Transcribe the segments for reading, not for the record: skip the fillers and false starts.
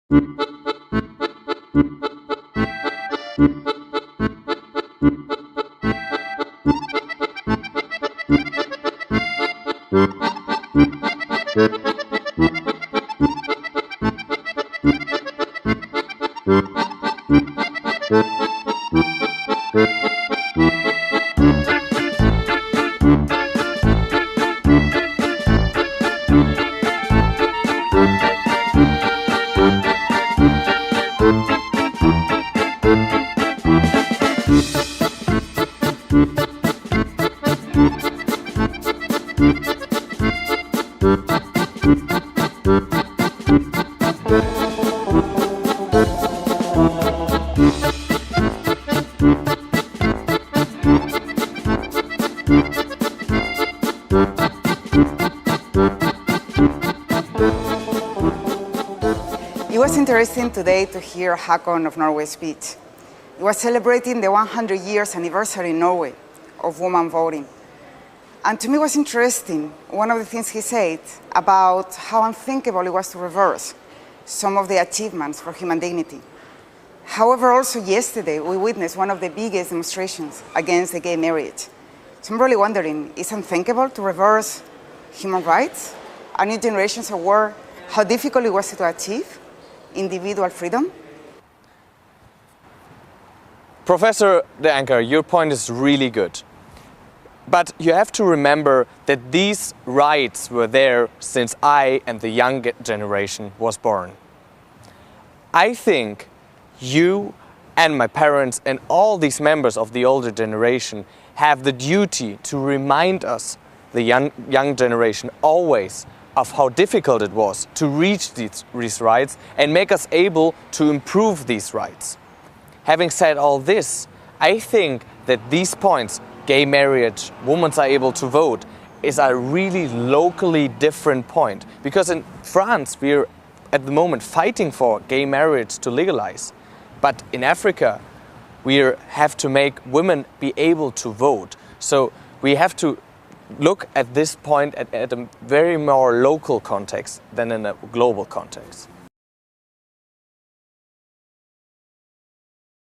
It was interesting today to hear Håkon of Norway speech. It was celebrating the 100 years anniversary in Norway of women voting. And to me it was interesting, one of the things he said about how unthinkable it was to reverse some of the achievements for human dignity. However, also yesterday we witnessed one of the biggest demonstrations against the gay marriage. So I'm really wondering, is it unthinkable to reverse human rights? Are new generations aware how difficult it was to achieve individual freedom? Professor De Anca, your point is really good. But you have to remember that these rights were there since I and the young generation was born. I think you and my parents and all these members of the older generation have the duty to remind us, the young generation, always of how difficult it was to reach these rights and make us able to improve these rights. Having said all this, I think that these points, gay marriage, women are able to vote, is a really locally different point. Because in France, we're at the moment fighting for gay marriage to legalize. But in Africa, we have to make women be able to vote. So we have to look at this point at a very more local context than in a global context.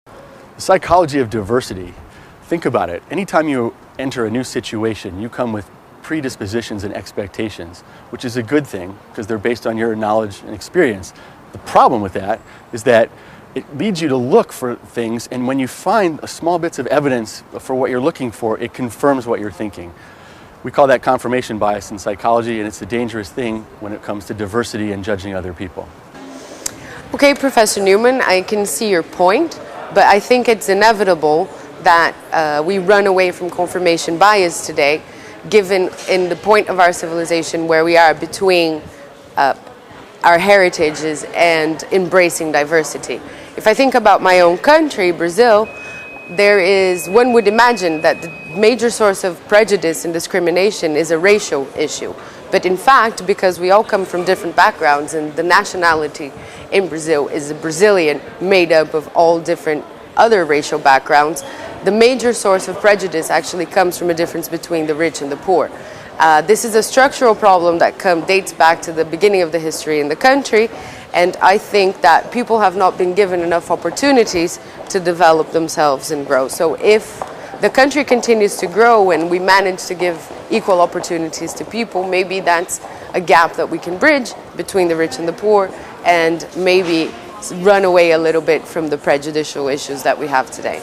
The psychology of diversity. Think about it. Anytime you enter a new situation, you come with predispositions and expectations, which is a good thing because they're based on your knowledge and experience. The problem with that is that it leads you to look for things, and when you find small bits of evidence for what you're looking for, it confirms what you're thinking. We call that confirmation bias in psychology, and it's a dangerous thing when it comes to diversity and judging other people. Okay, Professor Newman, I can see your point, but I think it's inevitable that we run away from confirmation bias today, given in the point of our civilization where we are between our heritages and embracing diversity. If I think about my own country, Brazil, one would imagine that the major source of prejudice and discrimination is a racial issue. But in fact, because we all come from different backgrounds and the nationality in Brazil is a Brazilian made up of all different other racial backgrounds, the major source of prejudice actually comes from a difference between the rich and the poor. This is a structural problem that dates back to the beginning of the history in the country, and I think that people have not been given enough opportunities to develop themselves and grow. So if the country continues to grow and we manage to give equal opportunities to people, maybe that's a gap that we can bridge between the rich and the poor, and maybe run away a little bit from the prejudicial issues that we have today.